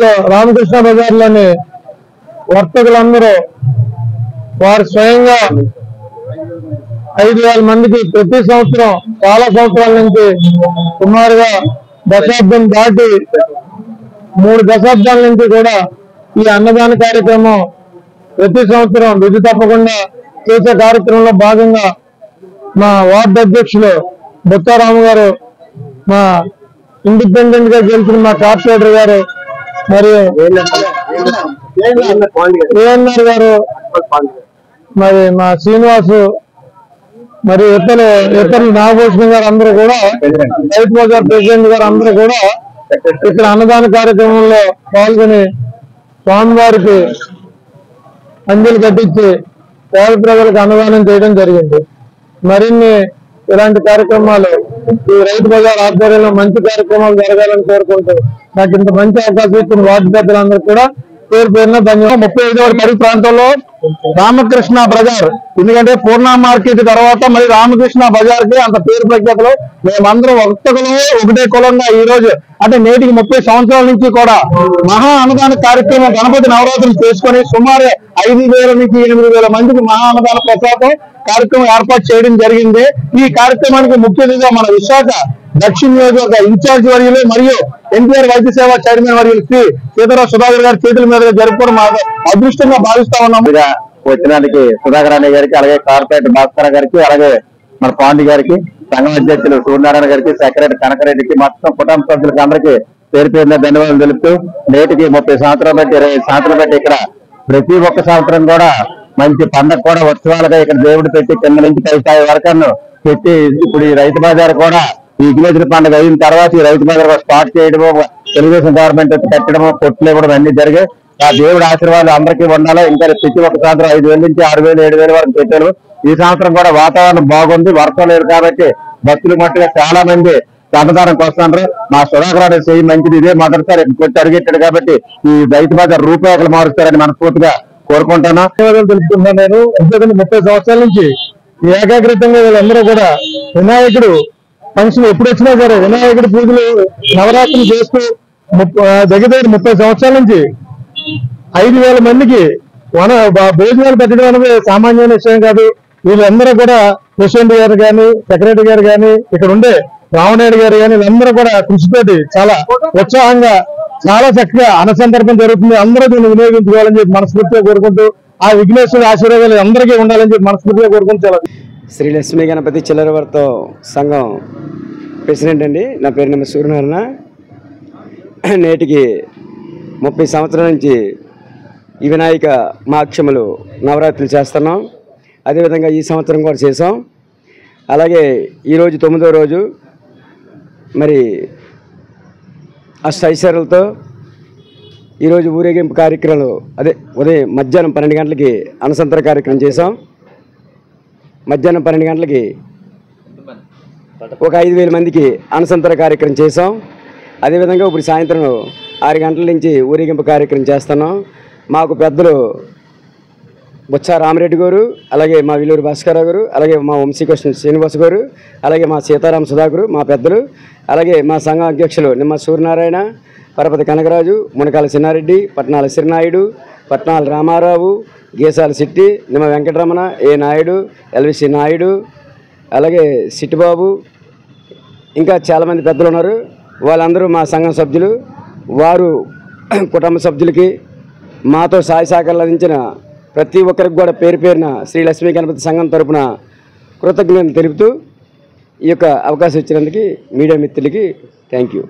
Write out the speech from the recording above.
బజార్లో రామకృష్ణ బజార్లోని వర్తకులందరూ వారు స్వయంగా 5,000 మందికి ప్రతి సంవత్సరం చాలా సంవత్సరాల నుంచి సుమారుగా దశాబ్దం దాటి 3 దశాబ్దాల నుంచి కూడా ఈ అన్నదాన కార్యక్రమం ప్రతి సంవత్సరం విధి తప్పకుండా చేసే కార్యక్రమంలో భాగంగా మా వార్డు అధ్యక్షులు బుత్తారాము గారు, మా ఇండిపెండెంట్ గా గెలిచిన మా కార్పొరేటర్ గారు మరియు ఏఎన్ఆర్ గారు, మరి మా శ్రీనివాసు మరి ఇతరులు నాగభూషణ్ గారు అందరూ కూడా, రైతు బజార్ ప్రెసిడెంట్ గారు అందరూ కూడా ఇక్కడ అన్నదాన కార్యక్రమంలో పాల్గొని స్వామివారికి అంజలి కట్టించి పేద ప్రజలకు అన్నదానం చేయడం జరిగింది. మరిన్ని ఇలాంటి కార్యక్రమాలు ఈ రైతు బజార్ ఆధ్వర్యంలో మంచి కార్యక్రమాలు జరగాలని కోరుకుంటూ నాకు ఇంత మంచి అవకాశం ఇచ్చిన వార్డు పెద్దలందరూ కూడా పేరు పేరున ధన్యవాదాలు. 35వ పరి ప్రాంతంలో రామకృష్ణ బజార్, ఎందుకంటే పూర్ణ మార్కెట్ తర్వాత మరి రామకృష్ణ బజార్ కి అంత పేరు ప్రఖ్యాతలు. మేమందరం వర్తకులు ఒకటే కులంగా ఈ రోజు అంటే నేటికి 30 సంవత్సరాల నుంచి కూడా మహా అన్నదాన కార్యక్రమం గణపతి నవరాత్రులు చేసుకుని సుమారు 5,000 నుంచి 8,000 మందికి మహా అన్నదాన ప్రసాదం కార్యక్రమం ఏర్పాటు చేయడం జరిగింది. ఈ కార్యక్రమానికి ముఖ్య అతిథిగా మన విశాఖ దక్షిణ నియోజకవర్గ ఇన్ఛార్జ్ వర్యులు మరియు ఎన్టీఆర్ వైద్య సేవా చైర్మన్ వర్యులు శ్రీ సీతారాం సుధాకర్ గారి చేతుల మీదుగా జరుపుకోవడం అదృష్టంగా భావిస్తా ఉన్నాం. వచ్చినానికి సుధాకర్ అన్నయ్య గారికి, అలాగే కార్పొరేటర్ భాస్కర్ గారికి, అలాగే మన పాండి గారికి, సంఘం అధ్యక్షులు సూర్యనారాయణ గారికి, సెక్రటరీ కనకరెడ్డికి, మొత్తం కుటుంబ సభ్యులకి అందరికీ పేరు పేరున ధన్యవాదాలు తెలుపుతూ నేటికి 30 సంవత్సరాలు బట్టి 20 సంవత్సరాలు బట్టి ఇక్కడ ప్రతి ఒక్క సంవత్సరం కూడా మంచి పండగ కూడా ఉత్సవాలుగా ఇక్కడ దేవుడు పెట్టి కింద నుంచి పై స్థాయి వరకు పెట్టి ఇప్పుడు ఈ రైతు బజార్ కూడా ఈ విఘ్నేశ్వర పండుగ అయిన తర్వాత ఈ రైతు బజార్ స్టార్ట్ చేయడము, తెలుగుదేశం గవర్నమెంట్ కట్టడము, కొట్లు ఇవ్వడం అన్ని జరిగాయి. ఆ దేవుడి ఆశీర్వాదాలు అందరికీ ఉండాలి. ఇంకా ప్రతి ఒక్క సంవత్సరం 5,000 నుంచి 6,000, 7,000 వరకు పెట్టారు. ఈ సంవత్సరం కూడా వాతావరణం బాగుంది, వర్షం లేదు కాబట్టి భక్తులు మట్టుగా చాలా మంది అన్నదానంకి వస్తున్నారు. మా సుధాకర్ చేయి మంచిది, ఇదే మొదటిసారి కొట్టి అడిగెట్టాడు కాబట్టి ఈ రైతు బజార్ రూపాయలు మారుస్తారని మనస్ఫూర్తిగా కోరుకుంటున్నా. ధన్యవాదాలు తెలుపుతున్నాను. నేను ఎందుకంటే 30 సంవత్సరాల నుంచి ఏకాగ్రతంగా వీళ్ళందరూ కూడా వినాయకుడు ఫంక్షన్ ఎప్పుడు వచ్చినా సరే వినాయకుడి పూజలు నవరాత్రులు చేస్తూ దగ్గర 30 సంవత్సరాల నుంచి 5,000 మందికి భోజనాలు పెట్టడం అనేది సామాన్యమైన విషయం కాదు. వీళ్ళందరూ కూడా ప్రెసిడెంట్ గారు కానీ, సెక్రటరీ గారు కానీ, ఇక్కడ ఉండే రామనాయుడు గారు కానీ వీళ్ళందరూ కూడా కృషితోటి చాలా ఉత్సాహంగా చాలా చక్కగా అన్నసందర్భం జరుగుతుంది. అందరూ దీన్ని వినియోగించుకోవాలని చెప్పి మనస్ఫూర్తిగా కోరుకుంటూ ఆ విఘ్నేశ్వరుడి ఆశీర్వాదాలు అందరికీ ఉండాలని చెప్పి మనస్ఫూర్తిగా కోరుకుంటూ శ్రీ లక్ష్మీ గణపతి చిల్లర వర్త సంఘం ప్రెసిడెంట్ అండి. నా పేరు నమ్మ సూర్యనారాయణ. నేటికి 30 సంవత్సరాల నుంచి ఈ వినాయక మహాక్షములు నవరాత్రులు చేస్తున్నాం. అదేవిధంగా ఈ సంవత్సరం కూడా చేసాం. అలాగే ఈరోజు 9వ రోజు మరి అష్టైశ్వర్యాలతో ఈరోజు ఊరేగింపు కార్యక్రమాలు ఉదయం మధ్యాహ్నం 12 గంటలకి అన్నసంతర కార్యక్రమం చేసాం. మధ్యాహ్నం 12 గంటలకి ఒక 5,000 మందికి అన్నసంతర కార్యక్రమం చేసాం. అదేవిధంగా ఇప్పుడు సాయంత్రం 6 గంటల నుంచి ఊరేగింపు కార్యక్రమం చేస్తున్నాం. మాకు పెద్దలు బొత్స రామరెడ్డి గారు, అలాగే మా విల్లూరు భాస్కర్ గారు, అలాగే మా వంశీకృష్ణ శ్రీనివాస్ గారు, అలాగే మా సీతారాం సుధాకరు మా పెద్దలు, అలాగే మా సంఘం అధ్యక్షులు నిమ్మ సూర్యనారాయణ, పరపతి కనకరాజు, మునకాల చిన్నారెడ్డి, పట్నాల శ్రీనాయుడు, పట్నాల రామారావు, గేసాల సిట్టి, నిమ్మ వెంకటరమణ, ఏ నాయుడు, ఎల్విసి నాయుడు, అలాగే సిట్టిబాబు, ఇంకా చాలామంది పెద్దలు ఉన్నారు. వాళ్ళందరూ మా సంఘం సభ్యులు. వారు కుటుంబ సభ్యులకి మాతో సహాయ సహకారాలు అందించిన ప్రతి ఒక్కరికి కూడా పేరు పేరున శ్రీ లక్ష్మీ గణపతి సంఘం తరపున కృతజ్ఞతలు తెలుపుతూ ఈ యొక్క అవకాశం ఇచ్చినందుకు మీడియా మిత్రులకి థ్యాంక్ యూ.